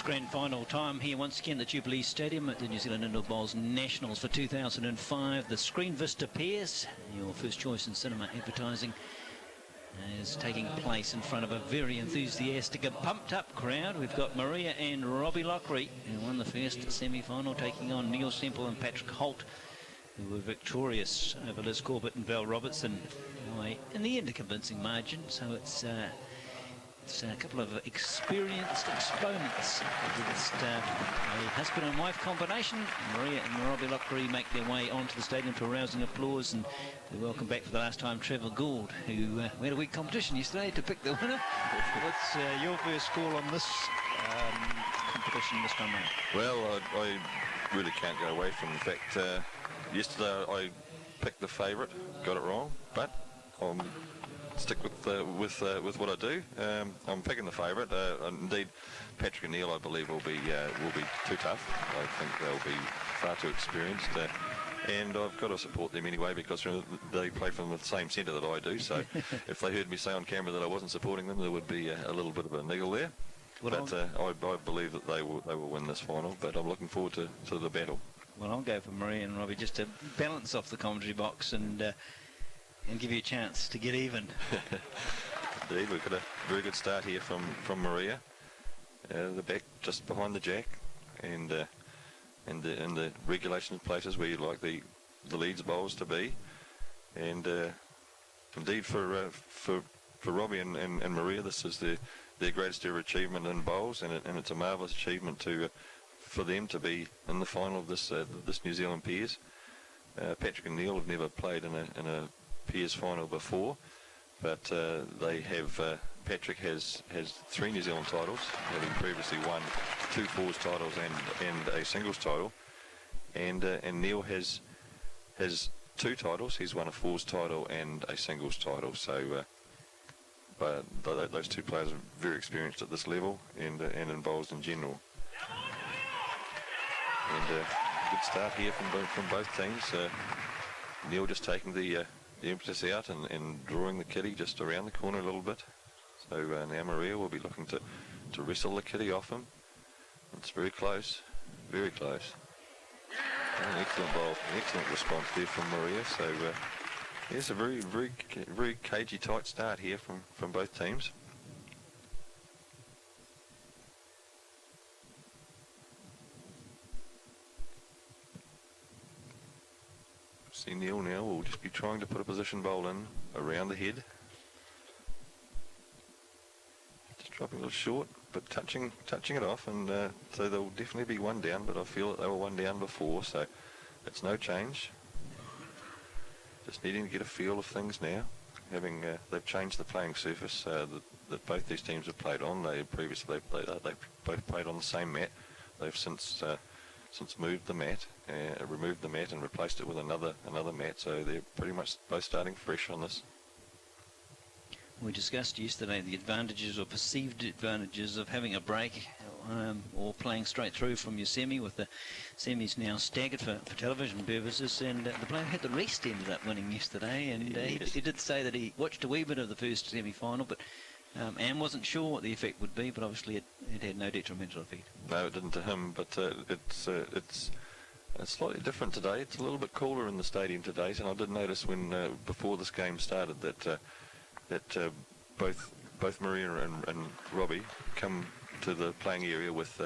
grand final time here once again at Jubilee Stadium at the New Zealand Indoor Bowls Nationals for 2005. The Screen Vista Pairs, your first choice in cinema advertising, is taking place in front of a very enthusiastic and pumped up crowd. We've got Maria and Robbie Lochrie, who won the first semi-final, taking on Neil Semple and Patrick Hoult, who were victorious over Liz Corbett and Val Robertson in the end a convincing margin. So it's a couple of experienced exponents of this a husband and wife combination. Maria and Robbie Lochrie make their way onto the stadium to a rousing applause, and we welcome back for the last time Trevor Gould, who we had a weak competition yesterday to pick the winner. What's your first call on this competition this time around? Well, I really can't go away from the fact yesterday I picked the favourite, got it wrong, but stick with what I do. I'm picking the favourite. Indeed, Patrick and Neil, I believe, will be too tough. I think they'll be far too experienced, and I've got to support them anyway because they play from the same centre that I do. So if they heard me say on camera that I wasn't supporting them, there would be a little bit of a niggle there. Well, but I believe that they will win this final. But I'm looking forward to the battle. Well, I'll go for Maria and Robbie just to balance off the commentary box and give you a chance to get even. Indeed, we've got a very good start here from Maria. The back just behind the jack, and in the regulation places where you like the leads bowls to be, and indeed for Robbie and Maria, this is their greatest ever achievement in bowls, and it's a marvellous achievement for them to be in the final of this New Zealand Pairs. Patrick and Neil have never played in a Pairs final before, but they have. Patrick has 3 New Zealand titles, having previously won 2 fours titles and a singles title, and Neil has 2 titles. He's won a fours title and a singles title. So, but those 2 players are very experienced at this level and in bowls in general. And good start here from both teams. Neil just taking the impetus out and drawing the kiddie just around the corner a little bit. So now Maria will be looking to wrestle the kiddie off him. It's very close, very close. An excellent bowl, an excellent response there from Maria. So it's a very cagey, tight start here from both teams. See, Neil now will just be trying to put a position bowl in around the head. Just dropping a little short, but touching it off, and so they'll definitely be 1 down, but I feel that they were 1 down before, so it's no change. Just needing to get a feel of things now. They've changed the playing surface that both these teams have played on. They both played on the same mat. They've since moved the mat, removed the mat and replaced it with another mat, so they're pretty much both starting fresh on this. We discussed yesterday the advantages or perceived advantages of having a break or playing straight through from your semi, with the semis now staggered for television purposes, and the player who had the rest ended up winning yesterday, and he did say that he watched a wee bit of the first semi-final, but Anne wasn't sure what the effect would be, but obviously it had no detrimental effect. No, it didn't to him, but it's slightly different today. It's a little bit cooler in the stadium today, and I did notice when before this game started that both Maria and Robbie come to the playing area with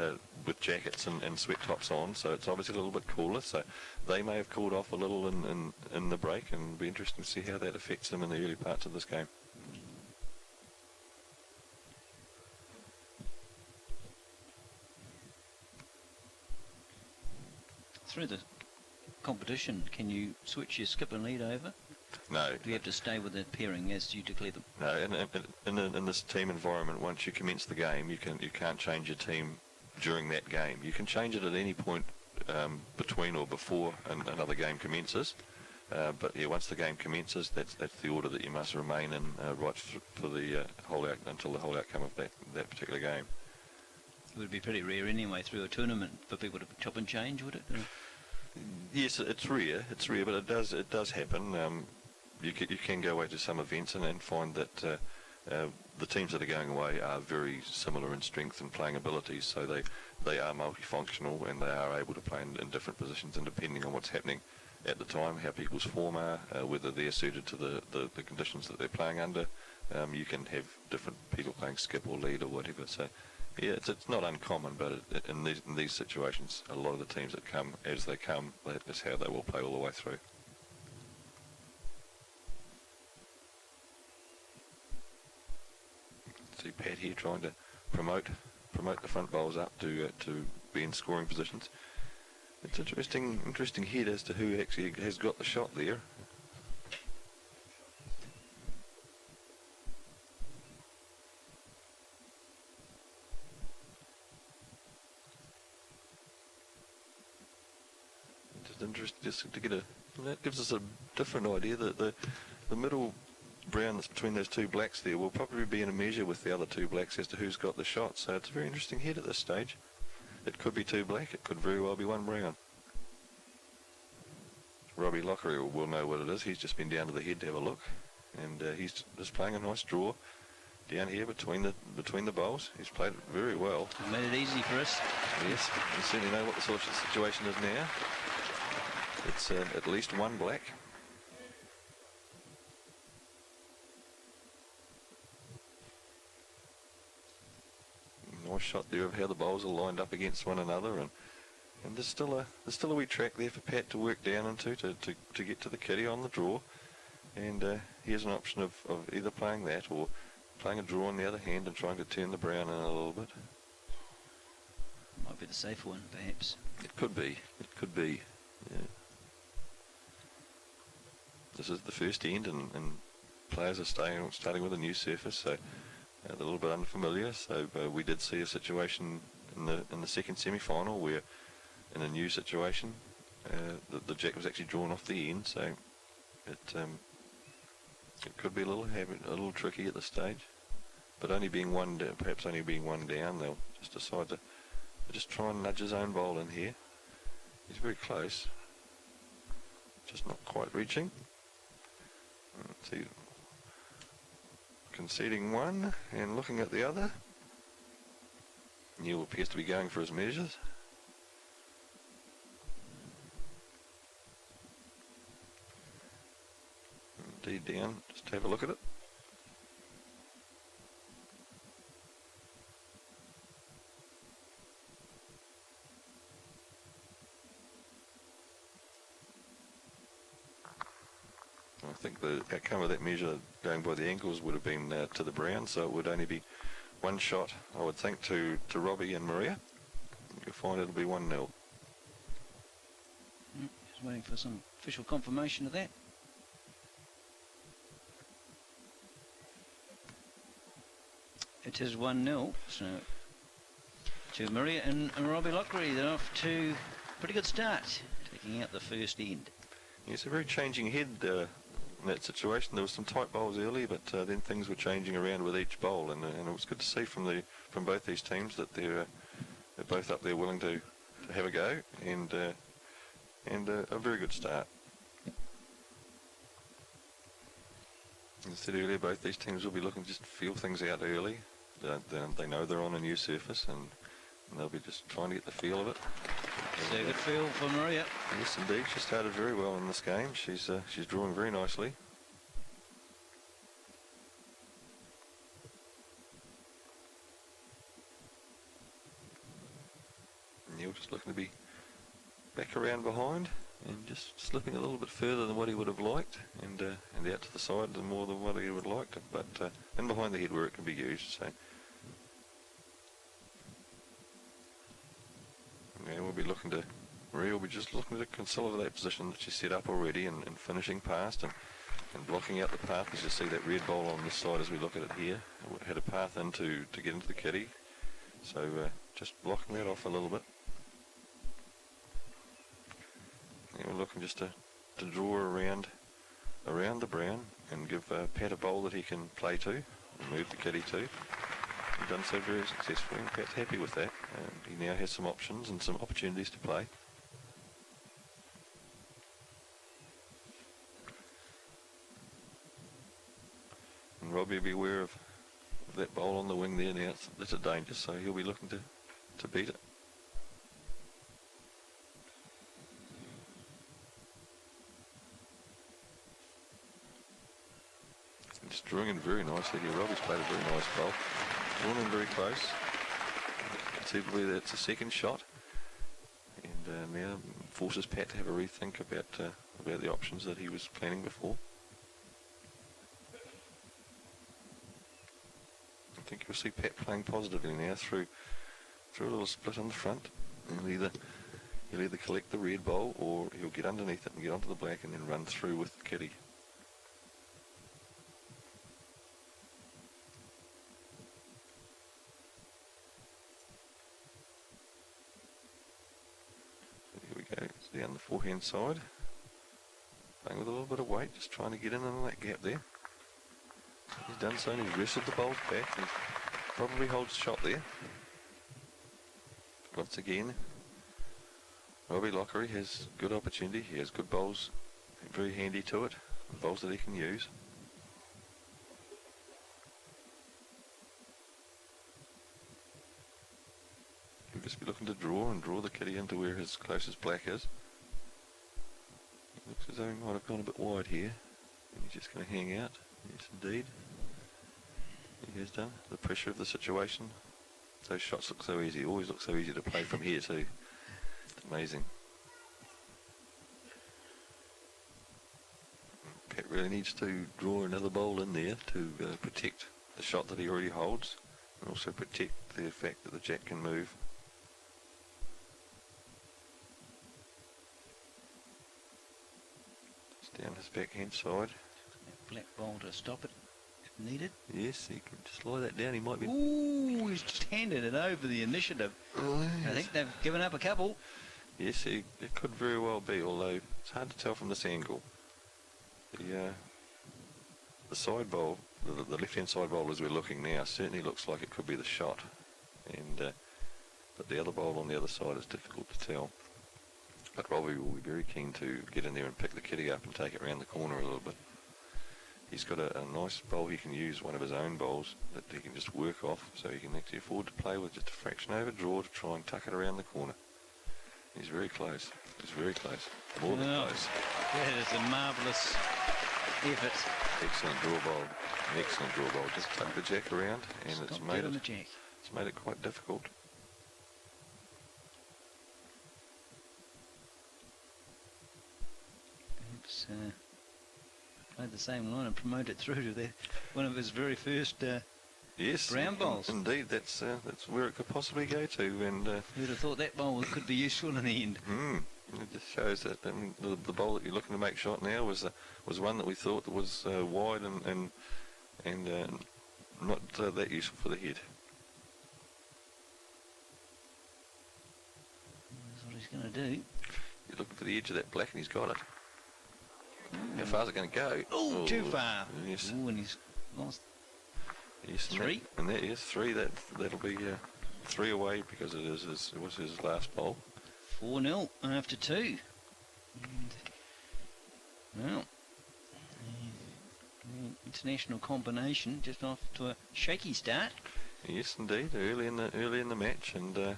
jackets and sweat tops on, so it's obviously a little bit cooler. So they may have cooled off a little in the break, and it'll be interesting to see how that affects them in the early parts of this game. Through the competition, can you switch your skip and lead over? No. Do you have to stay with the pairing as you declare them? No, in this team environment, once you commence the game, you can't change your team during that game. You can change it at any point between or before another game commences. But yeah, once the game commences, that's the order that you must remain in right for the until the whole outcome of that particular game. It would be pretty rare anyway through a tournament for people to chop and change, would it? Yes, it's rare, but it does happen. You can go away to some events and find that the teams that are going away are very similar in strength and playing abilities, so they are multifunctional and they are able to play in different positions, and depending on what's happening at the time, how people's form are, whether they're suited to the conditions that they're playing under, you can have different people playing skip or lead or whatever. So yeah, it's not uncommon, but in these situations, a lot of the teams that come as they come, that is how they will play all the way through. See Pat here trying to promote the front bowls up to be in scoring positions. It's interesting head as to who actually has got the shot there. Just interesting just to get that gives us a different idea that the middle brown that's between those two blacks there will probably be in a measure with the other two blacks as to who's got the shot. So it's a very interesting head at this stage. It could be two black, it could very well be one brown. Robbie Lochrie will know what it is. He's just been down to the head to have a look, and he's just playing a nice draw down here between the bowls. He's played it very well. Made it easy for us. Yes, we certainly know what the sort of situation is now. It's at least one black. Nice shot there of how the bowls are lined up against one another, and there's still a wee track there for Pat to work down into to get to the kitty on the draw, and he has an option of either playing that or playing a draw on the other hand and trying to turn the brown in a little bit. Might be the safer one, perhaps. It could be. Yeah. This is the first end, and players are starting with a new surface, so a little bit unfamiliar. So we did see a situation in the second semi-final where, in a new situation, the jack was actually drawn off the end. So it could be a little tricky at this stage. But only being one down, they'll just decide to just try and nudge his own bowl in here. He's very close, just not quite reaching. Let's see. Conceding one and looking at the other. Neil appears to be going for his measures. Indeed down, just have a look at it. I think the outcome of that measure, going by the angles, would have been to the brown, so it would only be one shot, I would think, to Robbie and Maria. You'll find it'll be 1-0. Just waiting for some official confirmation of that. It is 1-0, so to Maria and Robbie Lochrie. They're off to a pretty good start, taking out the first end. Yes, a very changing head in that situation. There were some tight bowls early, but then things were changing around with each bowl, and it was good to see from both these teams that they're both up there willing to have a go, and a very good start. As I said earlier, both these teams will be looking to just feel things out early. They know they're on a new surface, and they'll be just trying to get the feel of it. So good feel for Maria. Yes, indeed. She started very well in this game. She's drawing very nicely. Neil just looking to be back around behind and just slipping a little bit further than what he would have liked, and out to the side more than what he would have liked, but and behind the head where it can be used. So yeah, Maria will be just looking to consolidate that position that she set up already, and finishing past and blocking out the path. As you see that red bowl on this side as we look at it here, it had a path in to get into the kitty, so just blocking that off a little bit. Yeah, we're looking just to draw around the brown and give Pat a bowl that he can play to and move the kitty to. He's done so very successfully, and Pat's happy with that. He now has some options and some opportunities to play. And Robbie will be aware of that bowl on the wing there now. That's a danger, so he'll be looking to beat it. Just drawing in very nicely here. Robbie's played a very nice bowl. Drawn in very close. Conceivably that's a second shot. And now forces Pat to have a rethink about the options that he was planning before. I think you'll see Pat playing positively now through a little split on the front. And he'll either collect the red bowl or he'll get underneath it and get onto the black and then run through with the kitty. Down the forehand side, playing with a little bit of weight, just trying to get in that gap there. He's done so and he's wrestled the bowls back and probably holds shot there. Once again, Robbie Lochrie has good opportunity. He has good bowls, very handy to it, bowls that he can use. He'll just be looking to draw the kitty into where his closest black is. Looks as though he might have gone a bit wide here. And he's just going to hang out. Yes, indeed. He has done. The pressure of the situation. Those shots look so easy. Always look so easy to play from here too. It's amazing. Pat really needs to draw another bowl in there to protect the shot that he already holds. And also protect the fact that the jack can move. Down his backhand side. Black ball to stop it if needed. Yes, he can just lie that down. He might be. Ooh, he's just handed it over the initiative. Oh, yes. I think they've given up a couple. Yes, it could very well be, although it's hard to tell from this angle. The side bowl, the left-hand side bowl as we're looking now, certainly looks like it could be the shot. And but the other bowl on the other side is difficult to tell. But Robbie will be very keen to get in there and pick the kitty up and take it around the corner a little bit. He's got a nice bowl he can use, one of his own bowls, that he can just work off, so he can actually afford to play with just a fraction over draw to try and tuck it around the corner. He's very close. He's very close. More than close. That is a marvellous effort. Excellent draw bowl. An excellent draw bowl. Just tuck the jack around and it's made it quite difficult. Played the same line and promoted through to one of his very first yes, brown bowls. Indeed, that's where it could possibly go to. And who'd have thought that bowl could be useful in the end? It just shows that the bowl that you're looking to make shot now was one that we thought was wide and not that useful for the head. That's what he's going to do. You're looking for the edge of that black and he's got it. How far is it going to go? Oh, too far. Yes. Ooh, and he's lost. Yes, three. And that is three. That'll be 3 away because it was his last bowl. 4-0 after 2. And, well, the international combination just off to a shaky start. Yes, indeed. Early in the match, and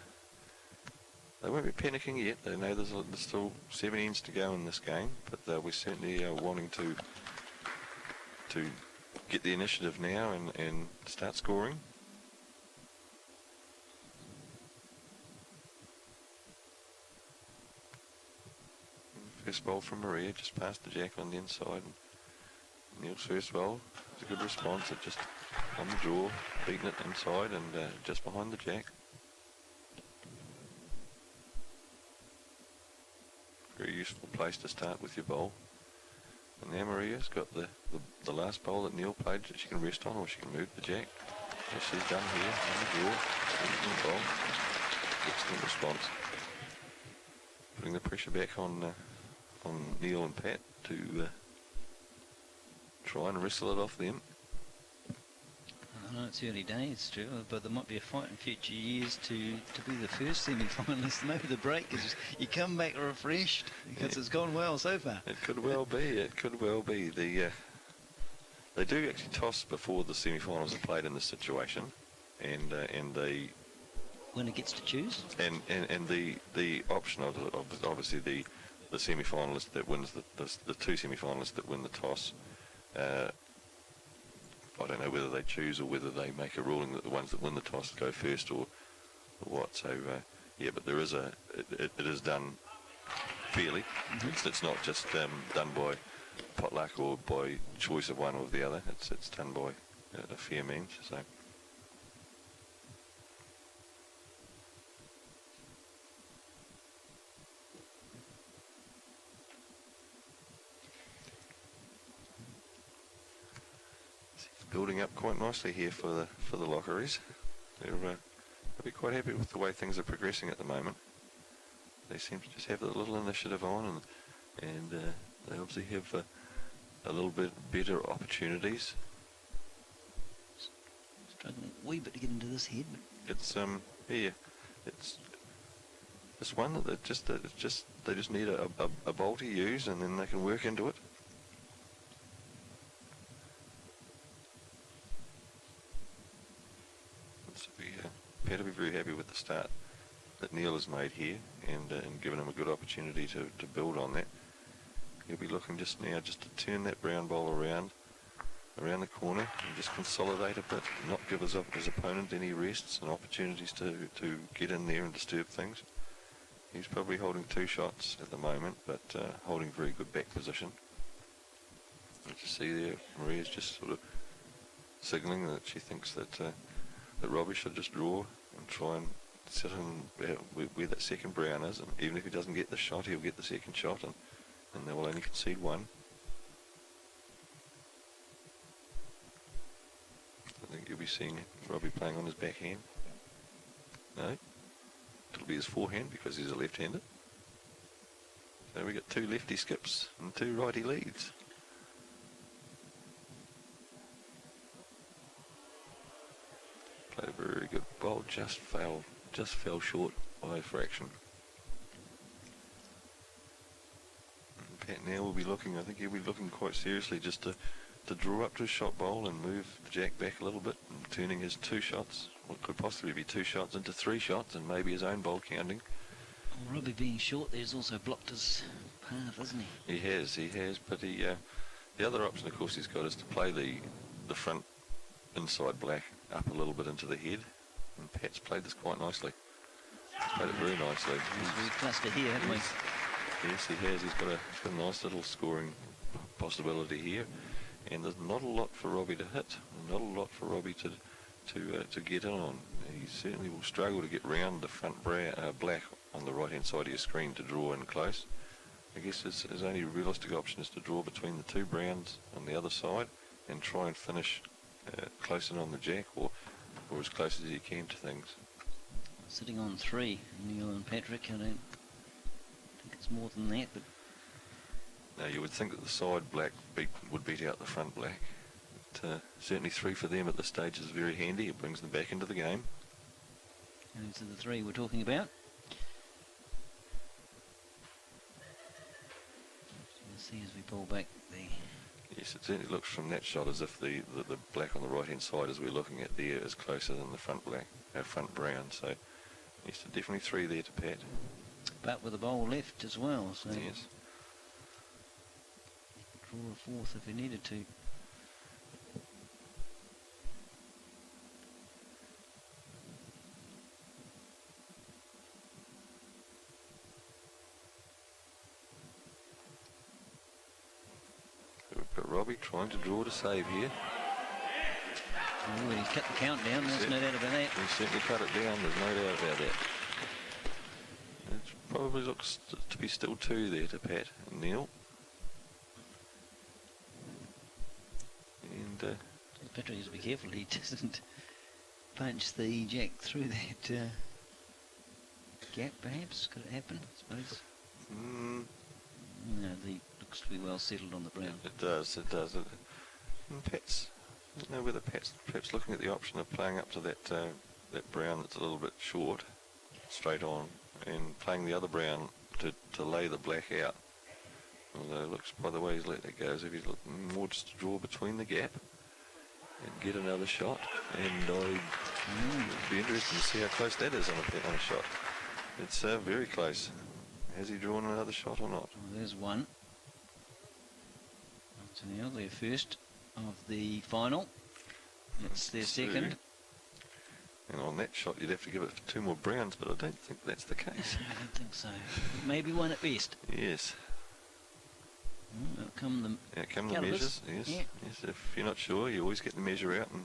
they won't be panicking yet. They know there's still 7 ends to go in this game, but we certainly are wanting to get the initiative now and start scoring. First bowl from Maria, just past the jack on the inside. Neil's first bowl was a good response. It just on the draw, beating it inside and just behind the jack. Very useful place to start with your bowl. And now Maria's got the last bowl that Neil played that she can rest on, or she can move the jack. As she's done here on the draw. Excellent bowl. Excellent response. Putting the pressure back on Neil and Pat to try and wrestle it off them. I know it's early days, Stu, but there might be a fight in future years to be the first semi-finalist and over the break, because you come back refreshed because it's gone well so far. It could well be. It could well be. The They do actually toss before the semi-finals are played in this situation, and the winner gets to choose. And the option of obviously the semi-finalist that wins the two semi-finalists that win the toss. I don't know whether they choose or whether they make a ruling that the ones that win the toss go first or what. So yeah, but there is it is done fairly. It's not just done by potluck or by choice of one or the other. It's done by a fair means. So. Building up quite nicely here for the Lochries. They'll be quite happy with the way things are progressing at the moment. They seem to just have a little initiative on, and they obviously have a little bit better opportunities. Struggling a wee bit to get into this head. It's yeah, it's one that they just need a bowl to use, and then they can work into it. To be very happy with the start that Neil has made here, and given him a good opportunity to build on that. He'll be looking just now just to turn that brown ball around the corner and just consolidate a bit, not give his opponent any rests and opportunities to get in there and disturb things. He's probably holding 2 shots at the moment, but holding very good back position. As you see there, Maria's just sort of signalling that she thinks that Robbie should just draw and try and sit in where that second brown is, and even if he doesn't get the shot, he'll get the second shot, and they will only concede 1. I think you'll be seeing Robbie playing on his backhand. No, it'll be his forehand because he's a left-hander. So we got 2 lefty skips and 2 righty leads. Played a very good ball, just fell short by a fraction. And Pat now will be looking, I think he'll be looking quite seriously just to draw up to his shot bowl and move the jack back a little bit, and turning his 2 shots, what could possibly be 2 shots, into 3 shots, and maybe his own bowl counting. Well, Robbie being short, there's also blocked his path, hasn't he? He has, but the other option, of course, he's got is to play the front inside black up a little bit into the head, and Pat's played this quite nicely. He's played it very nicely. We've clustered here, haven't we? Yes, he has. He's got a nice little scoring possibility here, and there's not a lot for Robbie to hit, not a lot for Robbie to get in on. He certainly will struggle to get round the front black on the right hand side of your screen to draw in close. I guess his only realistic option is to draw between the 2 browns on the other side and try and finish close in on the jack, or as close as you can to things. Sitting on 3, Neil and Patrick. I don't think it's more than that, but now you would think that the side black would beat out the front black. But, certainly 3 for them at this stage is very handy. It brings them back into the game. And these are the 3 we're talking about. You'll see as we pull back the... Yes, it certainly looks from that shot as if the black on the right hand side as we're looking at there is closer than the front black, front brown. So yes, definitely 3 there to Pat. But with a bowl left as well, so yes, draw a 4th if he needed to. Robbie trying to draw to save here. Oh, he's cut the count down, there's no doubt about that. He certainly cut it down, there's no doubt about that. It probably looks to be still 2 there to Pat and Neil. And Patrick has to be careful he doesn't punch the jack through that gap, perhaps. Could it happen, I suppose? No, the looks to be well settled on the brown. It does. And Pat's, I don't know whether Pat's perhaps looking at the option of playing up to that brown that's a little bit short, straight on, and playing the other brown to lay the black out. Although it looks, by the way he's let that go, as if he's looking more just to draw between the gap and get another shot. And I'd be interested to see how close that is on a shot. It's very close. Has he drawn another shot or not? Well, there's one. So now their first of the final. It's their second. And on that shot you'd have to give it 2 more browns, but I don't think that's the case. I don't think so. Maybe one at best. Yes. Out come the measures. Yes. Yeah. Yes. If you're not sure, you always get the measure out, and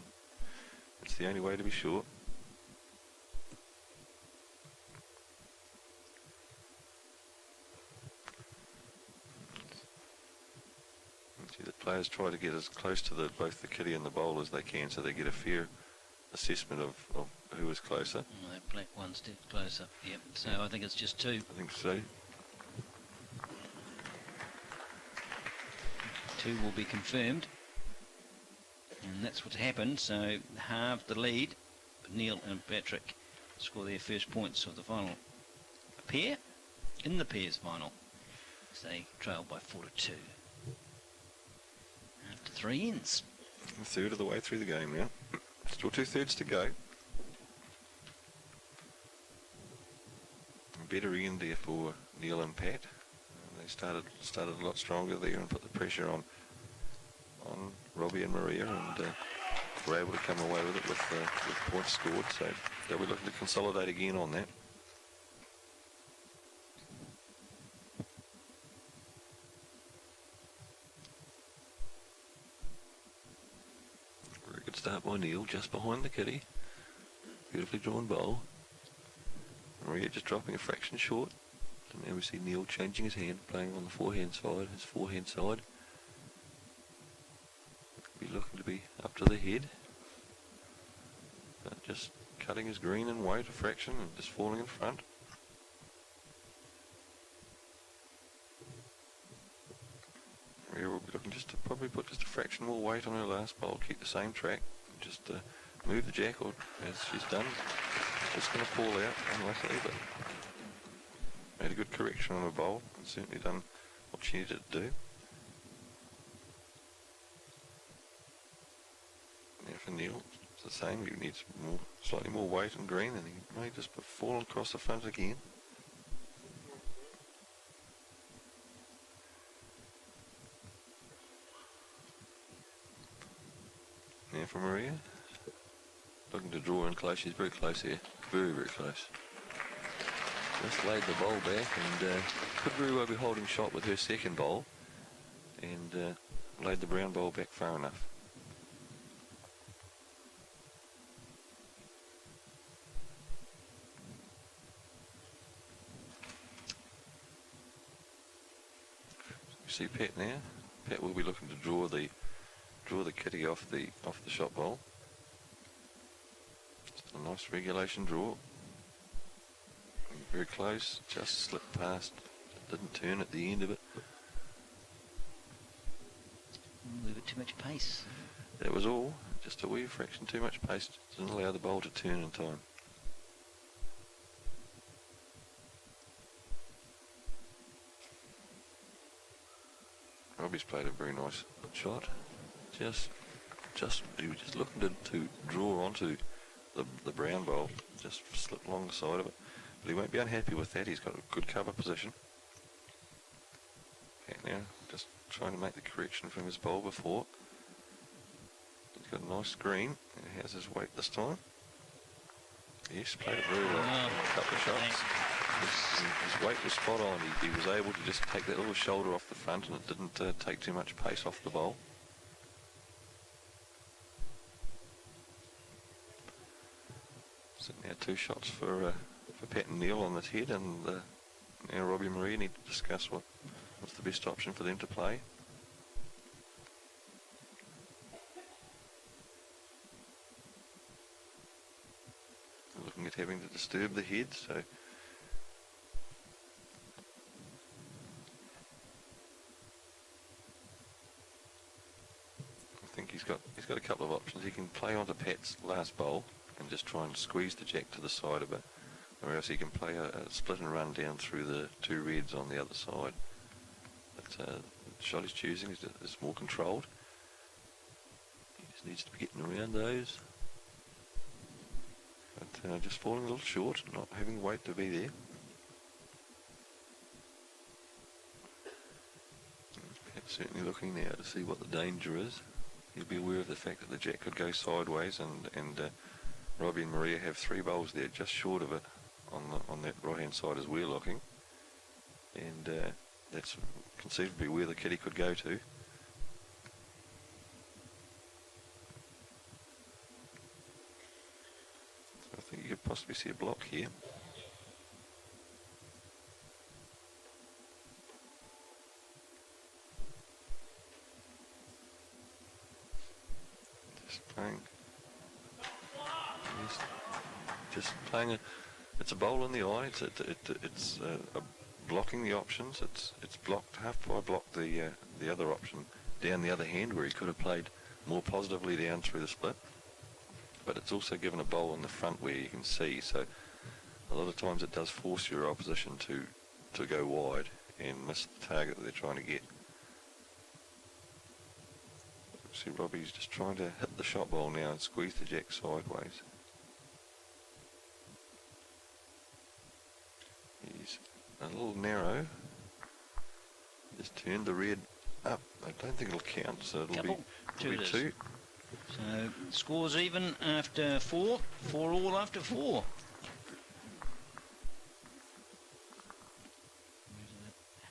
it's the only way to be sure. See, the players try to get as close to both the kitty and the bowl as they can, so they get a fair assessment of who is closer. That black one stepped closer. Yep. So I think it's just 2. I think so. 2 will be confirmed. And that's what's happened. So halved the lead. Neil and Patrick score their first points of the final pair in the pairs final. So they trail by 4-2. After 3 ends. A third of the way through the game now. Still 2/3 to go. A better end there for Neil and Pat. They started a lot stronger there and put the pressure on Robbie and Maria, and were able to come away with it with points scored. So they'll be looking to consolidate again on that. Very good start by Neil, just behind the kitty. Beautifully drawn bowl. Maria just dropping a fraction short. And now we see Neil changing his hand, playing on the forehand side, his forehand side. Be looking to be up to the head. But just cutting his green and white a fraction and just falling in front. Maria will be looking just to probably put just a fraction more weight on her last bowl, keep the same track, just move the jack, or as she's done, it's going to fall out, unluckily, but made a good correction on her bowl and certainly done what she needed to do. Now for Neil, it's the same, he needs slightly more weight and green, and he may just fall across the front again. Now for Maria, looking to draw in close. She's very close here, very, very close. Just laid the bowl back and could very well be holding shot with her second bowl, and laid the brown bowl back far enough. You see Pat now. Pat will be looking to draw the kitty off the shot bowl. Just a nice regulation draw. Very close, just slipped past. Didn't turn at the end of it. A little bit too much pace. That was all. Just a wee fraction too much pace. Didn't allow the bowl to turn in time. Robbie's played a very nice shot. He was just looking to draw onto the brown bowl. Just slipped along the side of it. But he won't be unhappy with that. He's got a good cover position. And now just trying to make the correction from his bowl before. He's got a nice green. And he has his weight this time. Yes, played it very well. A couple of shots. His weight was spot on. He was able to just take that little shoulder off the front, and it didn't take too much pace off the bowl. So now 2 shots for Pat and Neil on this head, and now Robbie and Maria need to discuss what's the best option for them to play. They're looking at having to disturb the head, so I think he's got a couple of options. He can play onto Pat's last bowl and just try and squeeze the jack to the side a bit, or else he can play a split and run down through the 2 reds on the other side. But the shot he's choosing is more controlled. He just needs to be getting around those. But just falling a little short, not having weight to be there. Perhaps certainly looking now to see what the danger is. He'll be aware of the fact that the jack could go sideways, and Robbie and Maria have 3 bowls there just short of it on that right hand side as we're looking, and that's conceivably where the kitty could go to. So I think you could possibly see a block here. Just playing it's a bowl in the eye. It's blocking the options. It's blocked, half by blocked the other option down the other hand, where he could have played more positively down through the split. But it's also given a bowl in the front where you can see. So a lot of times it does force your opposition to go wide and miss the target that they're trying to get. See, Robbie's just trying to hit the shot ball now and squeeze the jack sideways. He's a little narrow. Just turned the red up. I don't think it'll count, so it'll be 2. So scores even after 4, 4 all after 4.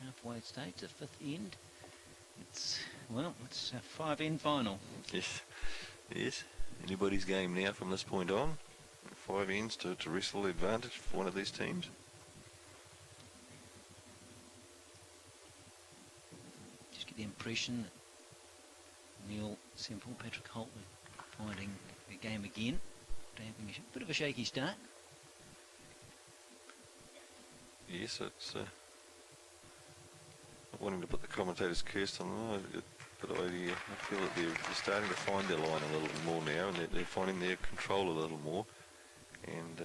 Halfway stage, the 5th end. It's a 5-end final. Yes. Anybody's game now from this point on. 5 ends to wrestle the advantage for one of these teams. Just get the impression that Neil, Semple, Patrick Hoult are finding the game again. Having a bit of a shaky start. Yes, it's not wanting to put the commentators' curse on them, but I feel that they're starting to find their line a little more now, and they're finding their control a little more, and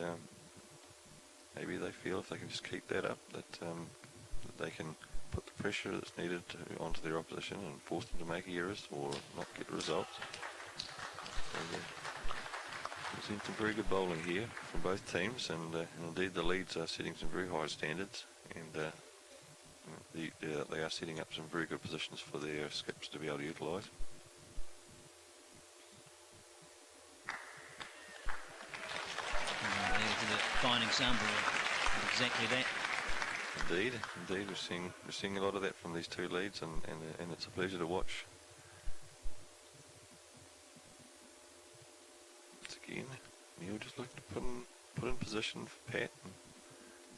maybe they feel if they can just keep that up, that they can put the pressure that's needed onto their opposition and force them to make errors or not get results. So, we've seen some very good bowling here from both teams, and indeed the leads are setting some very high standards, and they are setting up some very good positions for their skips to be able to utilise. There's a fine example of exactly that. Indeed, we're seeing a lot of that from these 2 leads, and it's a pleasure to watch. Once again, Neil just looking to put in position for Pat. And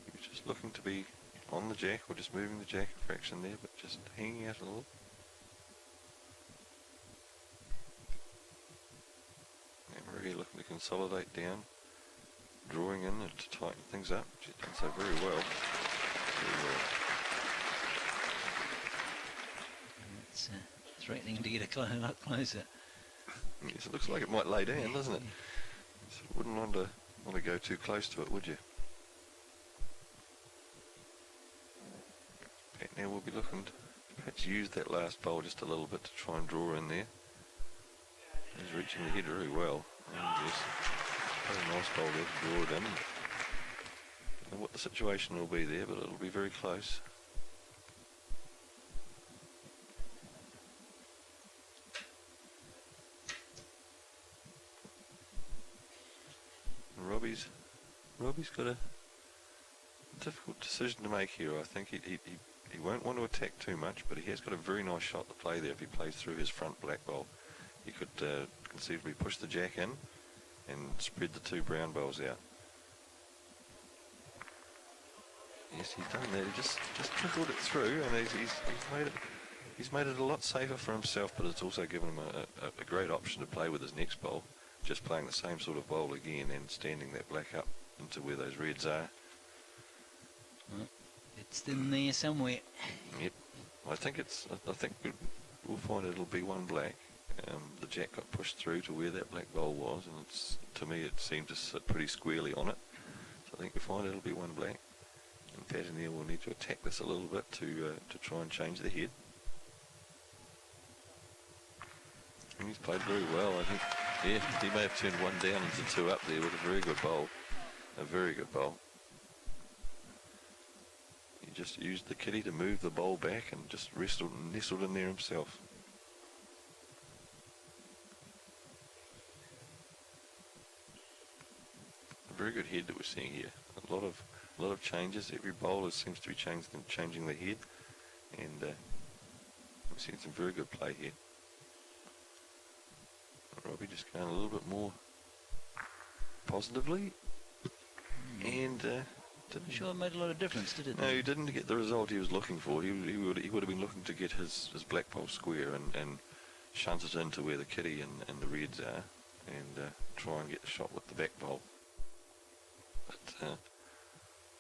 he was just looking to be on the jack, or just moving the jack a fraction there, but just hanging out a little. And really looking to consolidate down, drawing in and to tighten things up. She's done so very well. It's threatening to get a lot closer. Yes, it looks like it might lay down, doesn't it? So wouldn't want to go too close to it, would you? Now we'll be looking to perhaps use that last bowl just a little bit to try and draw in there. He's reaching the head very well. And yes, quite a nice bowl there to draw it in. I don't know what the situation will be there, but it'll be very close. And Robbie's got a difficult decision to make here. I think he won't want to attack too much, but he has got a very nice shot to play there if he plays through his front black bowl. He could conceivably push the jack in and spread the 2 brown bowls out. Yes, he's done that. He just trickled it through, and he's made it a lot safer for himself, but it's also given him a great option to play with his next bowl, just playing the same sort of bowl again and standing that black up into where those reds are. It's in there somewhere. Yep. I think we'll find it'll be 1 black. The jack got pushed through to where that black bowl was, and to me it seemed to sit pretty squarely on it. So I think we find it'll be 1 black. And Pat and Neil will need to attack this a little bit to try and change the head. He's played very well. I think, yeah, he may have turned one down into two up there with a very good bowl. A very good bowl. He just used the kitty to move the bowl back and just nestled in there himself. A very good head that we're seeing here. A lot of changes. Every bowler seems to be changing the head, and we're seeing some very good play here. Robbie just going a little bit more positively, and I'm sure it made a lot of difference, did it? No, he didn't get the result he was looking for. He would have been looking to get his black ball square and shunt it into where the kitty and the reds are, and try and get the shot with the back bowl. But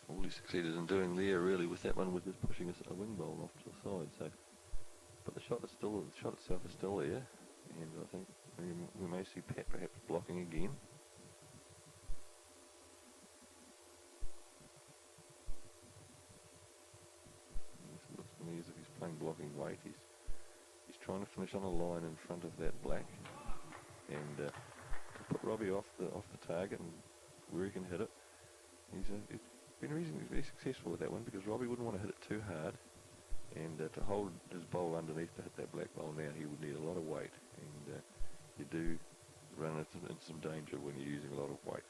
all he succeeded in doing there, really, with that one, was just pushing a wing bowl off to the side. So, but the shot itself is still there, and I think we may see Pat perhaps blocking again. It looks to me as if he's playing blocking weight. He's trying to finish on a line in front of that black, and to put Robbie off the target and where he can hit it. He's been reasonably very successful with that one, because Robbie wouldn't want to hit it too hard, and to hold his bowl underneath to hit that black bowl now, he would need a lot of weight, and you do run into some danger when you're using a lot of weight.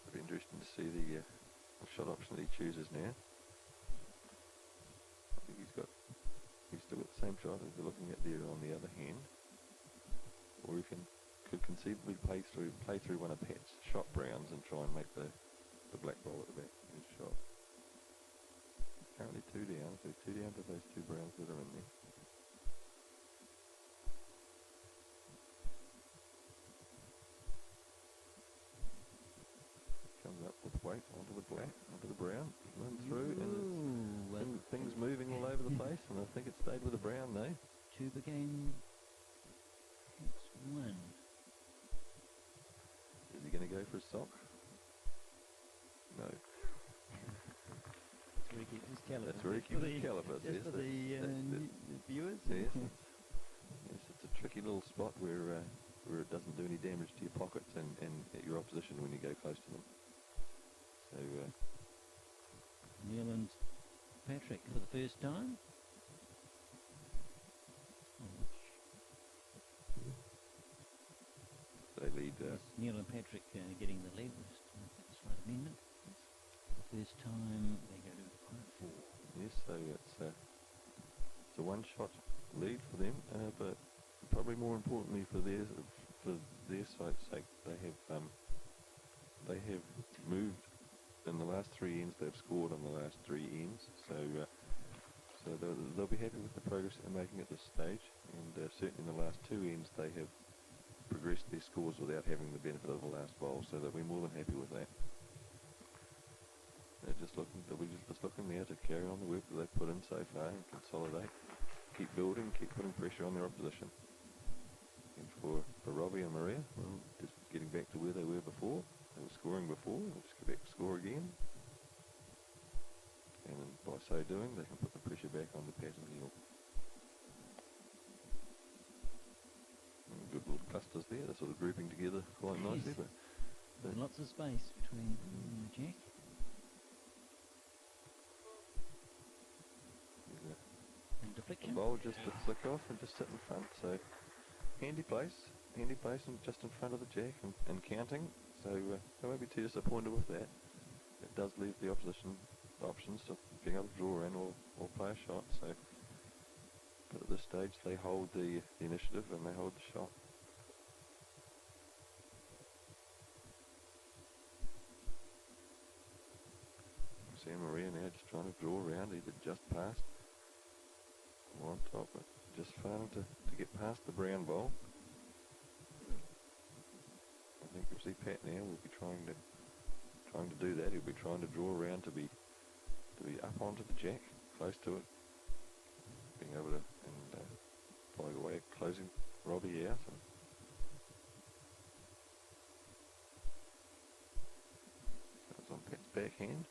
It'll be interesting to see the shot option that he chooses now. I think he's still got the same shot as we're looking at there on the other hand, or he could conceivably play through one of Pat's shot browns and try and make the black ball at the back of his shot. Currently 2 down, so 2 down to those 2 browns that are in there. Comes up with weight onto the black, onto the brown, runs through, and things moving all over the place, and I think it stayed with the brown though. 2 became X1. Is he going to go for a sock? No. That's where he keeps his calipers. That's where he keeps his calipers. Just yes, for the viewers. Yes, it's a tricky little spot where it doesn't do any damage to your pockets and your opposition when you go close to them. So Neil and Patrick for the first time. They lead. Neil and Patrick getting the lead. We'll just make that slight amendment. For the first time they go to 4. Yes, so it's a one-shot lead for them, but probably more importantly for their side's sake, they have moved in the last 3 ends. They've scored on the last 3 ends, so they'll be happy with the progress they're making at this stage, and certainly in the last 2 ends they have progressed their scores without having the benefit of the last bowl, so that we're more than happy with that. They'll be just looking now to carry on the work that they've put in so far and consolidate, keep building, keep putting pressure on their opposition. And for Robbie and Maria, well, just getting back to where they were before. They were scoring before, they'll just go back to score again. And by so doing, they can put the pressure back on the Pat and Neil. Good little clusters there, they're sort of grouping together quite nicely. Yes. But Lots of space between the jack. And deflection. the bowl just to flick off and just sit in front, so handy place and just in front of the jack and counting, so they won't be too disappointed with that. It does leave the opposition options of being able to draw in or play a shot, so but at this stage they hold the initiative and they hold the shot. Sam Maria now just trying to draw around, either just past or on top, but just failing to get past the brown bowl. I think you'll see Pat now will be trying to do that. He'll be trying to draw around to be up onto the jack, close to it, being able to by the way closing Robbie out. And so it's on Pat's backhand.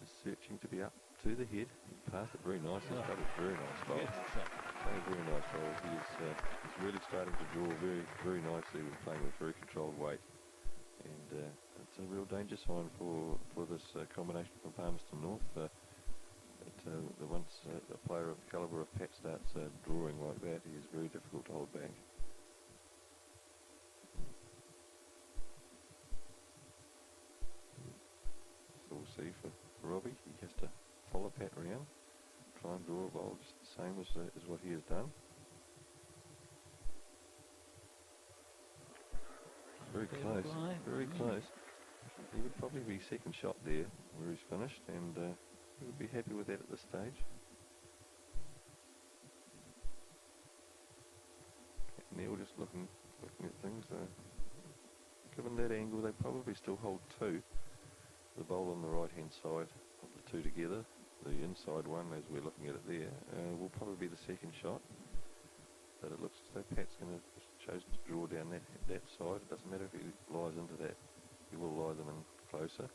Just searching to be up to the head. He passed it very nicely. He's played a very nice bowl. Playing a very nice bowl. He's really starting to draw very, very nicely with playing with very controlled weight. And it's a real danger sign for this combination from Palmerston North. Once a player of the calibre of Pat starts drawing like that, he is very difficult to hold back. So we'll see for Robbie. He has to follow Pat around, try and draw a bowl just the same as what he has done. Very close, very close. He would probably be second shot there where he's finished, and he would be happy with that at this stage. Neil just looking at things. Given that angle, they probably still hold two. The bowl on the right hand side of the two together, the inside one as we're looking at it there, will probably be the second shot. But it looks as though Pat's going to choose to draw down that side. It doesn't matter if he lies into that. He will lie them in closer,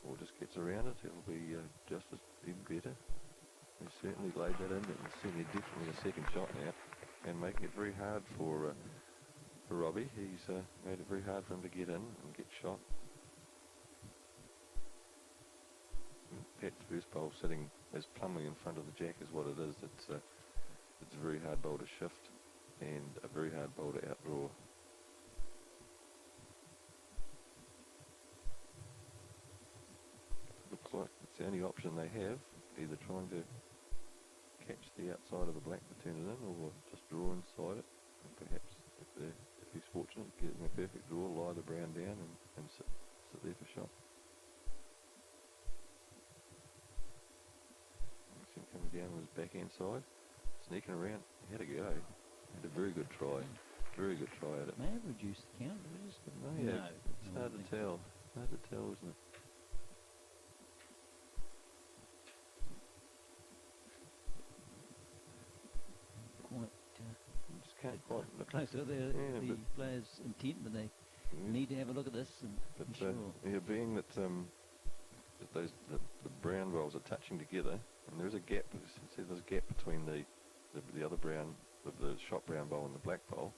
or just gets around it. It'll be just as even better. He's certainly laid that in, and certainly definitely a second shot now, and making it very hard for Robbie. He's made it very hard for him to get in and get shot. Pat's first bowl sitting as plumly in front of the jack is what it is. It's a very hard bowl to shift and a very hard bowl to outdraw. Looks like it's the only option they have, either trying to catch the outside of the black to turn it in, or just draw inside it. And perhaps if he's fortunate, getting a perfect draw, lie the brown down and sit there for shot. Coming down on his backhand side, sneaking around. He had a go. Had a very good try. Very good try at it. May have reduced the count, but it's it's hard to tell. Hard to tell, isn't it? Quite. Just can't quite look close to the players' intent, but they need to have a look at this and be sure. Yeah, being that the brown bowls are touching together, and there's a gap. See, there's a gap between the other brown, the shot brown bowl and the black bowl.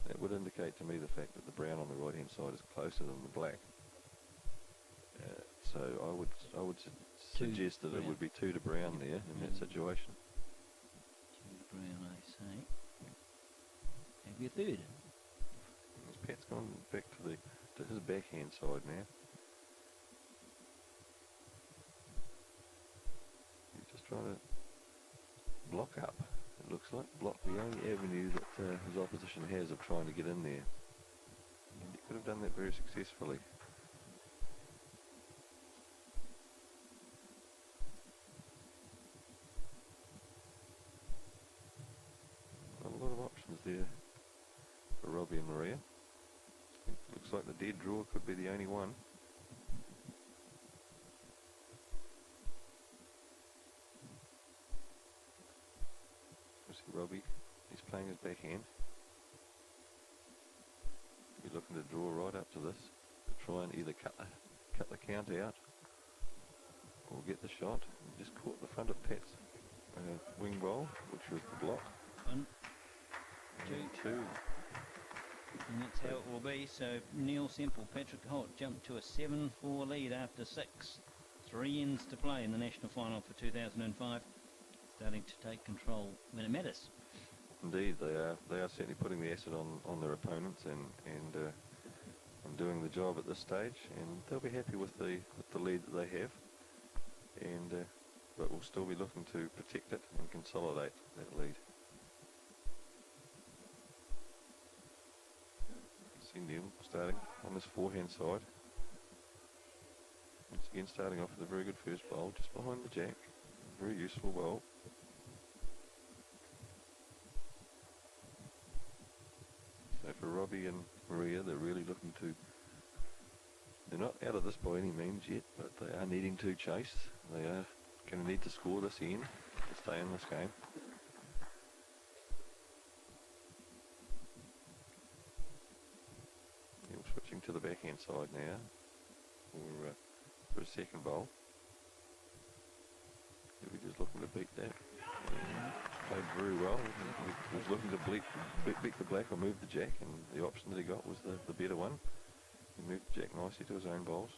That would indicate to me the fact that the brown on the right hand side is closer than the black. So I would suggest that it would be 2 to brown there in that situation. 2 to brown, I say. Maybe a third. Pat's gone back to his backhand side now. Trying to block up, it looks like. Block the only avenue that his opposition has of trying to get in there. And he could have done that very successfully. A lot of options there for Robbie and Maria. It looks like the dead draw could be the only one. Robbie, he's playing his backhand. He's looking to draw right up to this to try and either cut the count out or get the shot. He just caught the front of Pat's wing bowl, which was the block. 1, 2. 2. And that's how it will be. So Neil, Semple, Patrick Hoult jumped to a 7-4 lead after 6. 3 ends to play in the national final for 2005. Starting to take control when it matters. Indeed, they are certainly putting the acid on their opponents and doing the job at this stage, and they'll be happy with the lead that they have, and but we'll still be looking to protect it and consolidate that lead. See Neil starting on this forehand side. Once again, starting off with a very good first bowl, just behind the jack. Very useful bowl. So for Robbie and Maria, they're really looking to... They're not out of this by any means yet, but they are needing to chase. They are going to need to score this end to stay in this game. We're switching to the backhand side now for a second bowl. He was just looking to beat that. Played very well. He was looking to beat the black or move the jack, and the option that he got was the better one. He moved the jack nicely to his own bowls.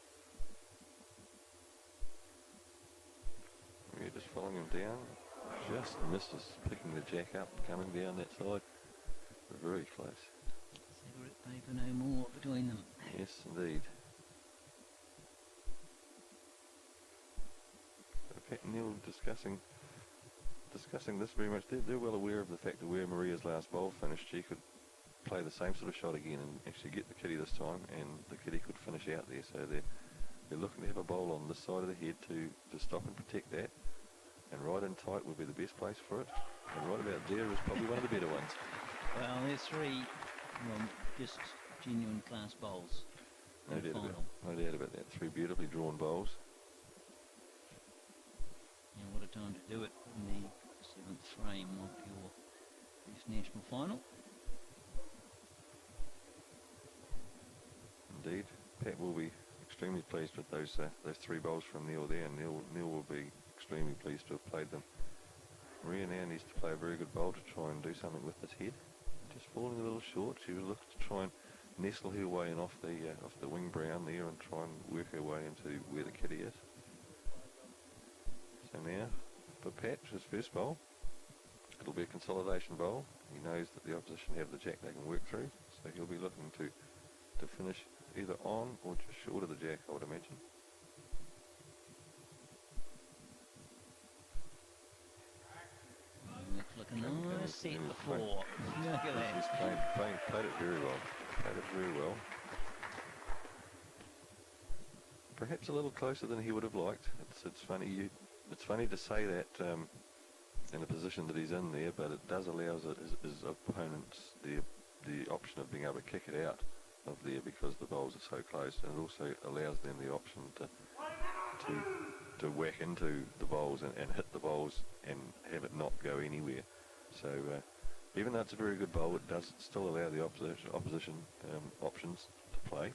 We're just following him down. Just misses picking the jack up, coming down that side. Very close. Cigarette paper no more between them. Yes, indeed. Pat and Neil discussing this very much. They're well aware of the fact that where Maria's last bowl finished, she could play the same sort of shot again and actually get the kitty this time, and the kitty could finish out there. So they're looking to have a bowl on this side of the head to stop and protect that. And right in tight would be the best place for it. And right about there is probably one of the better ones. Well, there's three, well, just genuine class bowls. No doubt about that. Three beautifully drawn bowls. And what a time to do it in the 7th frame of your Youth National Final. Indeed. Pat will be extremely pleased with those three bowls from Neil there, and Neil will be extremely pleased to have played them. Maria now needs to play a very good bowl to try and do something with this head. Just falling a little short. She was looking to try and nestle her way in off the wing brown there and try and work her way into where the kitty is. So now, for Pat, his first bowl, it'll be a consolidation bowl. He knows that the opposition have the jack they can work through, so he'll be looking to finish either on or just short of the jack, I would imagine. Looks like a nice set before. Look at that. He's played it very well. Played it very well. Perhaps a little closer than he would have liked. It's funny. It's funny to say that in the position that he's in there, but it does allow his opponents the option of being able to kick it out of there because the bowls are so close, and it also allows them the option to whack into the bowls and hit the bowls and have it not go anywhere. So even though it's a very good bowl, it does still allow the opposition options to play.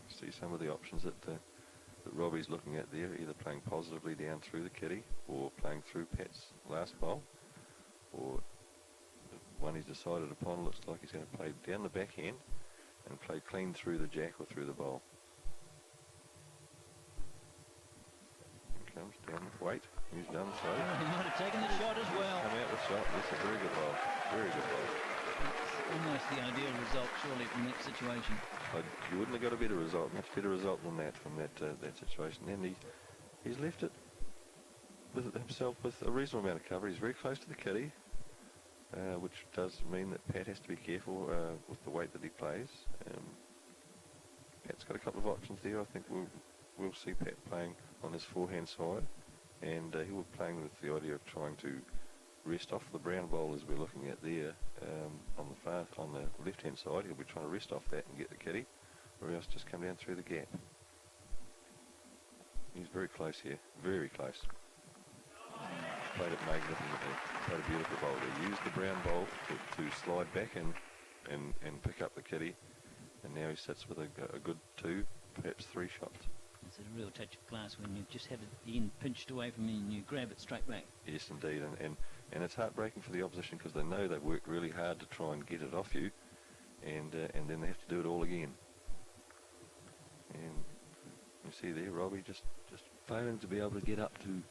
See some of the options that Robbie's looking at there, either playing positively down through the kitty or playing through Pat's last bowl, or the one he's decided upon looks like he's going to play down the backhand and play clean through the jack or through the bowl. He comes down with weight. He's done so. Oh, he might have taken the shot as well. Come out with shot. That's a very good bowl. Very good bowl. Almost the ideal result, surely, from that situation. You wouldn't have got a better result, much better result than that from that situation. And he's left it with himself with a reasonable amount of cover. He's very close to the kitty, which does mean that Pat has to be careful with the weight that he plays. Pat's got a couple of options there. I think we'll see Pat playing on his forehand side, and he will be playing with the idea of trying to rest off the brown bowl as we're looking at there on the left hand side. He'll be trying to rest off that and get the kitty, or else just come down through the gap. He's very close here, very close. Played it magnificently, played a beautiful bowl there. Used the brown bowl to slide back and pick up the kitty, and now he sits with a good 2, perhaps 3 shots. It's a real touch of class when you just have the end pinched away from you and you grab it straight back. Yes, indeed, and it's heartbreaking for the opposition because they know they've worked really hard to try and get it off you, and then they have to do it all again. And you see there, Robbie just failing to be able to get up to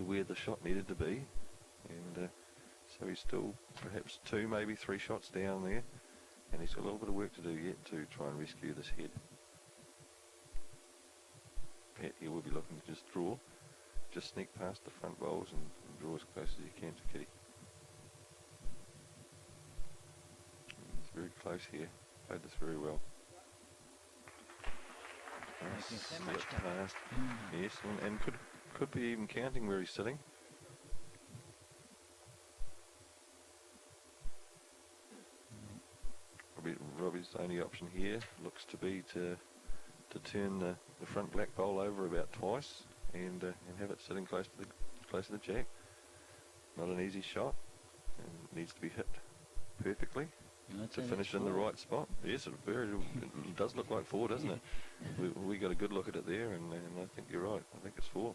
where the shot needed to be, and so he's still perhaps 2, maybe 3 shots down there, and he's got a little bit of work to do yet to try and rescue this head. Pat here will be looking to just sneak past the front bowls and draw as close as he can to kitty. He's very close here, played this very well. Past. Yes, and could be even counting where he's sitting. Robbie's only option here looks to be to turn the front black bowl over about twice and have it sitting close to the jack. Not an easy shot, and needs to be hit perfectly. to finish in the right spot. Yes, it does look like 4, doesn't it? We got a good look at it there, and I think you're right. I think it's 4.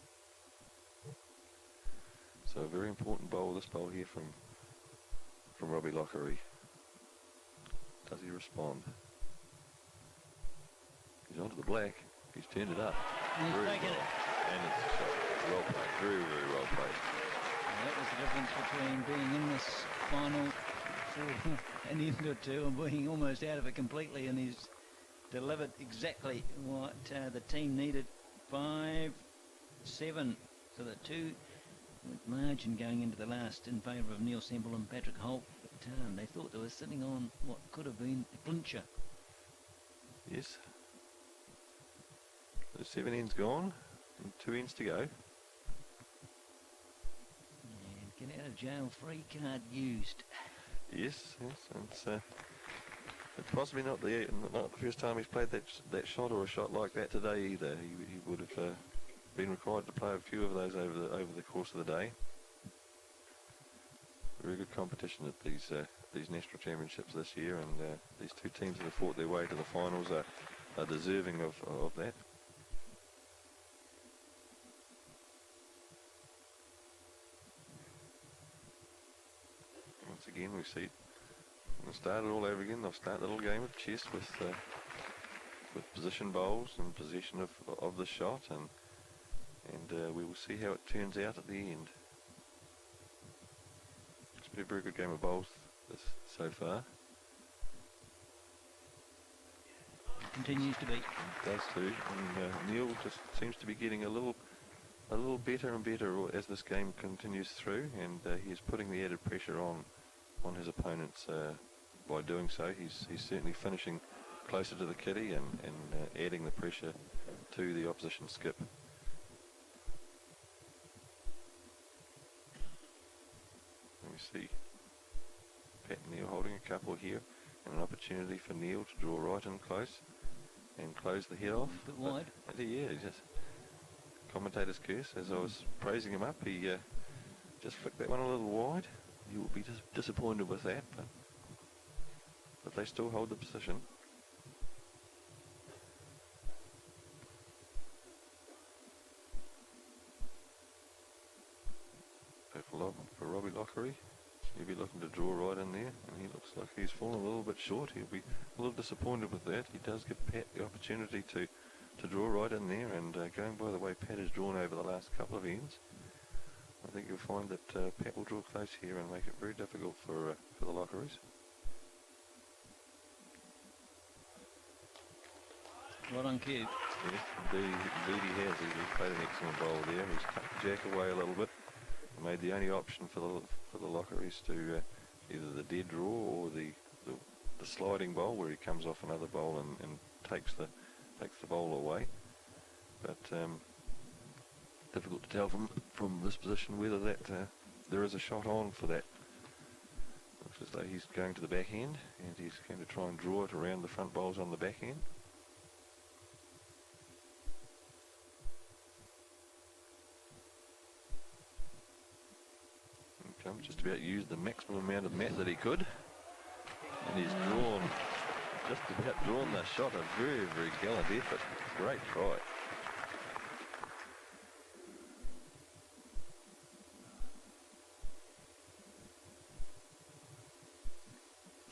So a very important bowl, this bowl here from Robbie Lochrie. Does he respond? He's onto the black. He's turned it up. He's taken it. And it's well played. Very, very well played. Well, that was the difference between being in this final for an end or two and being almost out of it completely. And he's delivered exactly what the team needed. 5-7. So the 2 with margin going into the last in favour of Neil Semple and Patrick Hoult. But they thought they were sitting on what could have been a clincher. Yes. The 7 ends gone, and 2 ends to go. And get out of jail free card used. Yes, and it's possibly not the first time he's played that shot or a shot like that today either. He would have been required to play a few of those over the course of the day. Very good competition at these national championships this year, and these 2 teams that have fought their way to the finals are deserving of that. Once again, we see we'll start it all over again. They'll start the little game of chess with position bowls and possession of the shot, and we will see how it turns out at the end. It's been a very good game of bowls so far. Continues to be. It does too, and Neil just seems to be getting a little better and better as this game continues through, and he is putting the added pressure on his opponents by doing so. He's certainly finishing closer to the kitty and adding the pressure to the opposition skip. Let me see. Pat and Neil holding a couple here, and an opportunity for Neil to draw right in close and close the head off. A bit wide. Yeah, just commentator's curse. As I was praising him up, he just flicked that one a little wide. You will be disappointed with that, but they still hold the position. For Robbie Lochrie, he'll be looking to draw right in there, and he looks like he's fallen a little bit short. He'll be a little disappointed with that. He does give Pat the opportunity to draw right in there, and going by the way Pat has drawn over the last couple of ends, I think you'll find that Pat will draw close here and make it very difficult for the Lochries. Right on cue. Yes, indeed he has. He's played an excellent bowl there. He's cut the jack away a little bit, made the only option for the Lochries to either the dead draw or the sliding bowl, where he comes off another bowl and takes the bowl away. But difficult to tell from this position whether that there is a shot on for that. Looks as though he's going to the backhand, and he's going to try and draw it around the front bowls on the backhand. Just about used the maximum amount of mat that he could, and he's just about drawn the shot. A very, very gallant effort. Great try.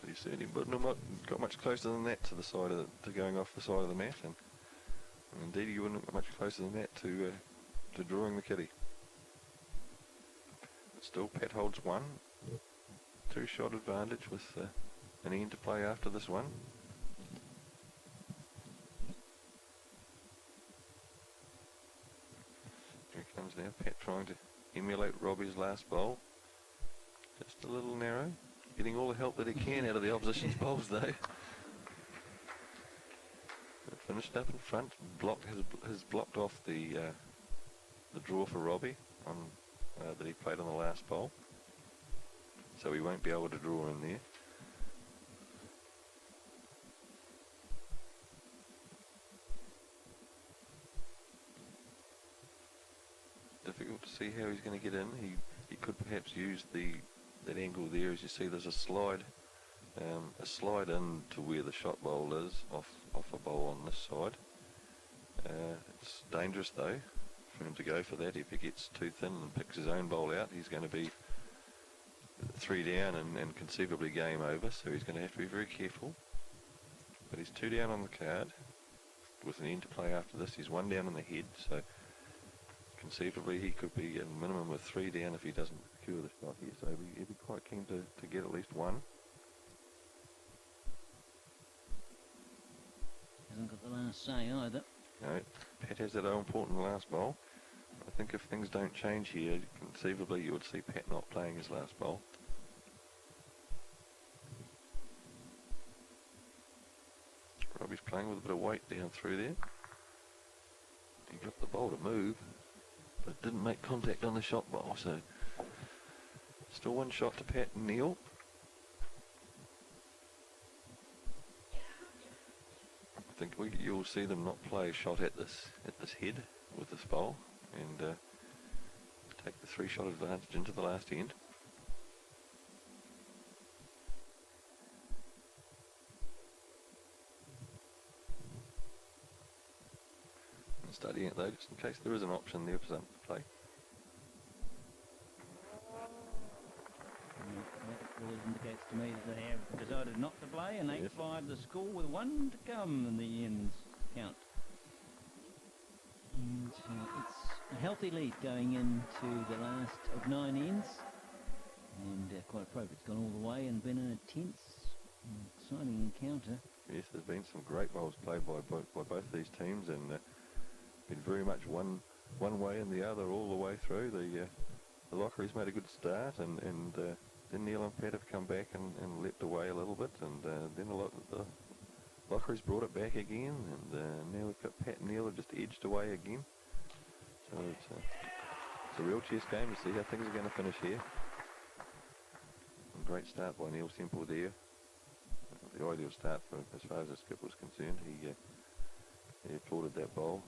But he certainly not got much closer than that to the side to going off the side of the mat, and indeed he wouldn't have got much closer than that to drawing the kitty. Still, Pat holds 1. 2-shot advantage with an end to play after this one. Here comes now Pat trying to emulate Robbie's last bowl. Just a little narrow. Getting all the help that he can out of the opposition's bowls though. Finished up in front. Has blocked off the draw for Robbie on that he played on the last bowl, so he won't be able to draw in there. Difficult to see how he's going to get in. He could perhaps use that angle there. As you see, there's a slide a slide in to where the shot bowl is, off a bowl on this side. It's dangerous though for him to go for that. If he gets too thin and picks his own bowl out, he's going to be 3 down and conceivably game over, so he's going to have to be very careful. But he's 2 down on the card with an end to play after this. He's 1 down in the head, so conceivably he could be a minimum of 3 down if he doesn't secure the shot here, so he'd be quite keen to get at least 1. Hasn't got the last say either. No, Pat has that all-important last bowl. I think if things don't change here, conceivably you would see Pat not playing his last bowl. Robbie's playing with a bit of weight down through there. He got the bowl to move, but didn't make contact on the shot bowl, so still 1 shot to Pat and Neil. I think you'll see them not play a shot at this head with this bowl, and take the 3-shot advantage into the last end. And studying it though, just in case there is an option there for something to play. That really indicates to me that they have decided not to play, and 8-5 the score with 1 to come in the ends count. And it's a healthy lead going into the last of 9 ends, and quite appropriate. It's gone all the way and been an intense, exciting encounter. Yes, there's been some great bowls played by both these teams, and been very much one way and the other all the way through. The Lochrie's made a good start, and then Neil and Pat have come back and leapt away a little bit, and then the Lochrie's brought it back again, and now we've got Pat and Neil have just edged away again. So it's a real chess game to see how things are going to finish here. And great start by Neil Semple there. The ideal start for as far as the skip was concerned. He applauded that bowl.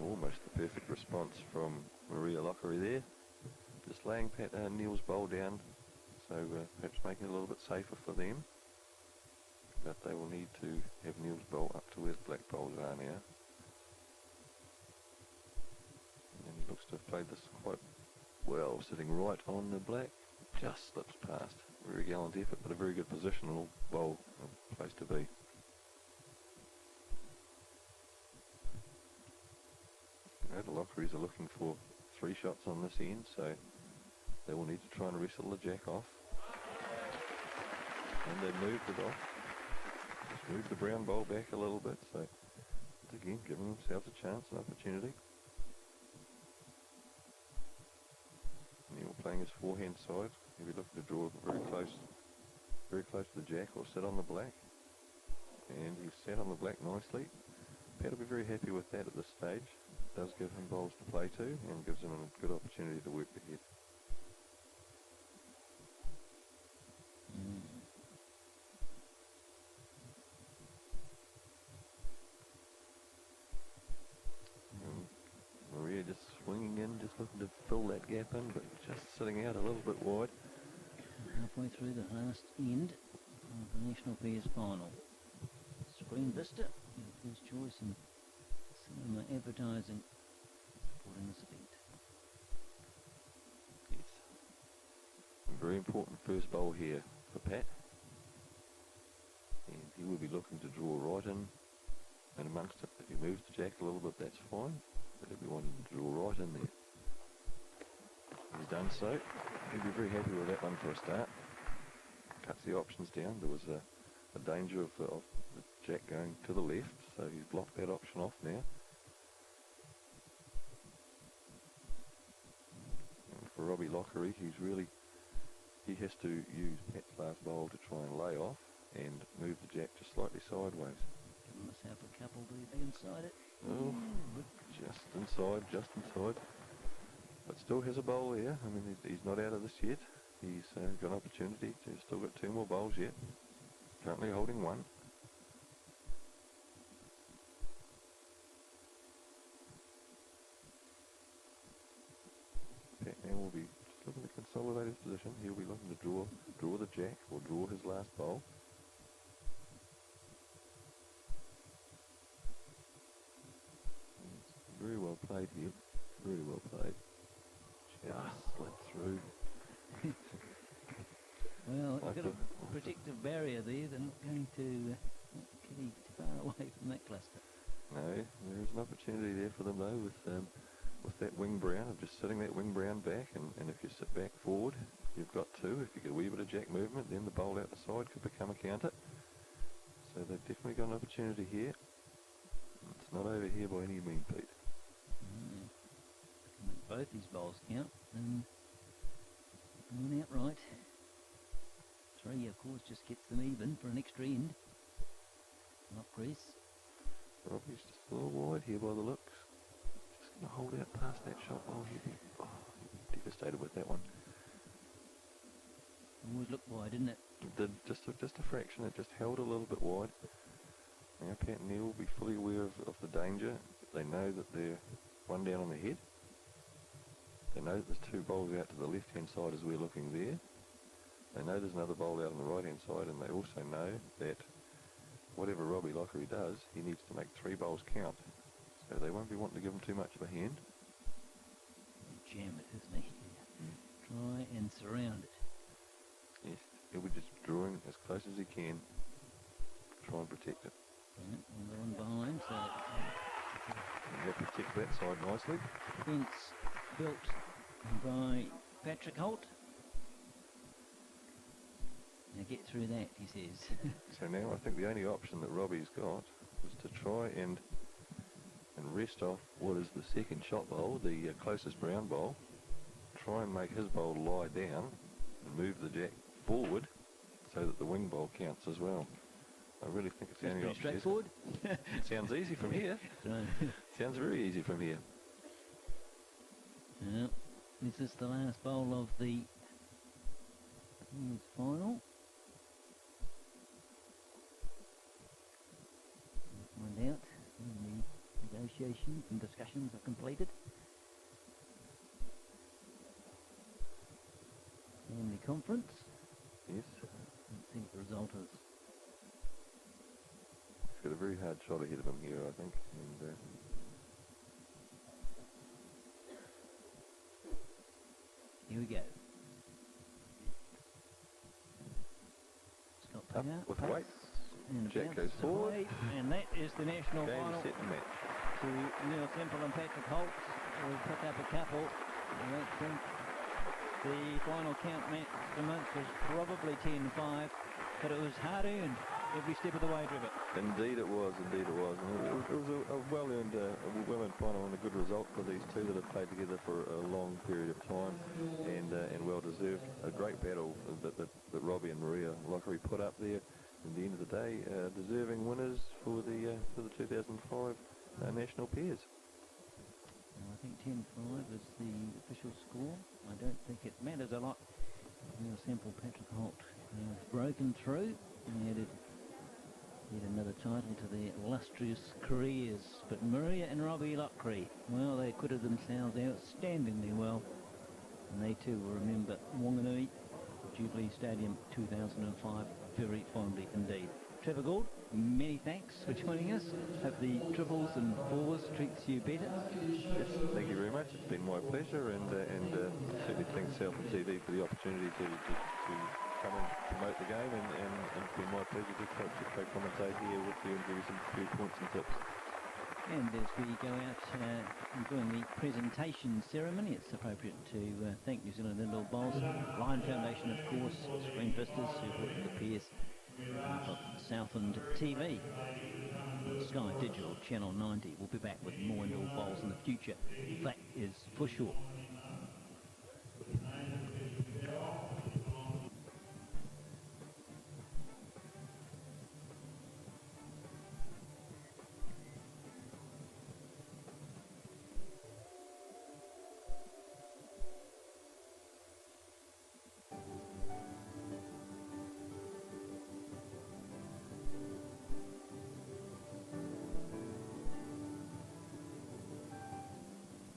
Almost the perfect response from Maria Lochrie there. Just laying Neil's bowl down, so perhaps making it a little bit safer for them. But they will need to have Neil's bowl up to where the black bowls are now. And he looks to have played this quite well, sitting right on the black. Just slips past. Very gallant effort, but a very good positional bowl place to be. The Lochries are looking for 3 shots on this end, so they will need to try and wrestle the jack off. And they've moved it off. Just moved the brown bowl back a little bit, so again giving themselves a chance, an opportunity. Neil playing his forehand side. He'll be looking to draw very close to the jack or sit on the black. And he's sat on the black nicely. Pat will be very happy with that at this stage. Does give him bowls to play to and gives him a good opportunity to work the head. Maria just swinging in, just looking to fill that gap in, but just sitting out a little bit wide. Halfway through the last end of the National Pairs final. Screen Vista, your first choice in cinema advertising, supporting this event. Yes. A very important first bowl here for Pat. And he will be looking to draw right in and amongst it. If he moves the jack a little bit, that's fine. But he'll be wanting to draw right in there. He's done so. He'll be very happy with that one for a start. Cuts the options down. There was a danger of the jack going to the left, so he's blocked that option off now. And for Robbie Lochrie, he has to use Pat's last bowl to try and lay off and move the jack just slightly sideways. Give myself a couple, do you think, inside it? Oh, just inside. But still has a bowl there. I mean, he's not out of this yet. He's got an opportunity to, still got 2 more bowls yet. Currently holding 1. Pat now will be just looking to consolidate his his position. He'll be looking to draw the jack or draw his last bowl. It's very well played here. Very well played. Just slid through. Well, you've got a protective barrier there. They're not going to get too far away from that cluster. No, there is an opportunity there for them though with that wing brown, of just sitting that wing brown back, and if you sit back forward, you've got two. If you get a wee bit of jack movement, then the bowl out the side could become a counter. So they've definitely got an opportunity here. It's not over here by any means, Pete. Make both these bowls count and going out right. Three, of course, just gets them even for an extra end. Not crease. Robbie's just a little wide here by the looks. Just going to hold out past that shot. He'd be devastated with that one. Always looked wide, didn't it? Just a fraction. It just held a little bit wide. Now Pat and Neil will be fully aware of the danger. They know that they're one down on the head. They know that there's two bowls out to the left-hand side as we're looking there. They know there's another bowl out on the right-hand side, and they also know that whatever Robbie Lochrie does, he needs to make three bowls count. So they won't be wanting to give him too much of a hand. Jam it, isn't he? Try and surround it. Yes, he'll be just drawing as close as he can to try and protect it. And the one behind, so And he'll protect that side nicely. fence built by Patrick Hoult. Now get through that, he says. So now I think the only option that Robbie's got is to try and rest off what is the second shot bowl, the closest brown bowl. Try and make his bowl lie down and move the jack forward so that the wing bowl counts as well. I really think it's the only option. Straightforward. It sounds easy from here. Sounds very easy from here. Well, this is the last bowl of the final. Find out when the negotiations and discussions are completed. And the conference. Yes. Let's see what the result is. He's got a very hard shot ahead of him here, I think. And, here we go. Scott up Payer, with pass, weight. and Jack bounce goes forward. away, and that is the national Game, final. set and match. To Neil Semple and Patrick Hoult. We'll pick up a couple. I don't think the final count match was probably 10-5, but it was hard earned every step of the way, Driver. Indeed it was, indeed it was. And it was a well-earned final and a good result for these two that have played together for a long period of time, and well-deserved. A great battle that Robbie and Maria Lochrie put up there. At the end of the day, deserving winners for the 2005 national pairs. I think 10-5 is the official score. I don't think it matters a lot. Neil Semple, Patrick Hoult have broken through and added yet another title to their illustrious careers. But Maria and Robbie Lochrie, well, they acquitted themselves outstandingly well. And they too will remember Wanganui, Jubilee Stadium 2005 very fondly indeed. Trevor Gould, many thanks for joining us. Hope the triples and fours treats you better. Yes, thank you very much. It's been my pleasure, and certainly thanks Southland TV for the opportunity to come and promote the game, and it's been my pleasure to co-commentate here with you and give you some few points and tips. And as we go out during the presentation ceremony, it's appropriate to thank New Zealand Indoor Bowls, Lion Foundation, of course, Screen Vistas, who brought the Pierce, Southland TV, Sky Digital Channel 90. We'll be back with more indoor bowls in the future. That is for sure.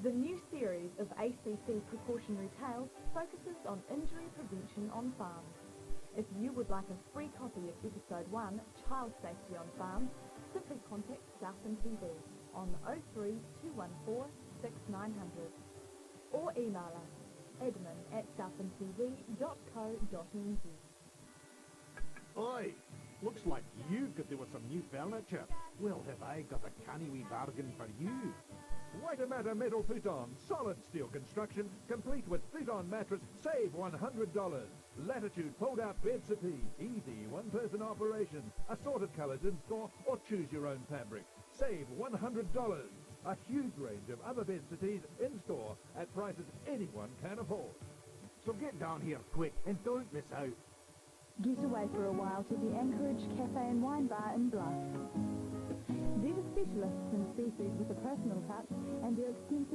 The new series of ACC Precautionary Tales focuses on injury prevention on farms. If you would like a free copy of Episode 1, Child Safety on Farms, simply contact Southland TV on 03 214 6900 or email us admin@southlandtv.co.nz. Oi, looks like you could do with some new furniture. Well, have I got a canny wee bargain for you? Waitemata Metal Futon, solid steel construction, complete with futon mattress, save $100. Latitude fold-out bed settee, easy one-person operation, assorted colours in store or choose your own fabric. Save $100. A huge range of other bed settees in store at prices anyone can afford. So get down here quick and don't miss out. Get away for a while to the Anchorage Cafe and Wine Bar in Bluff. They're the specialists in seafood with a personal touch, and their extensive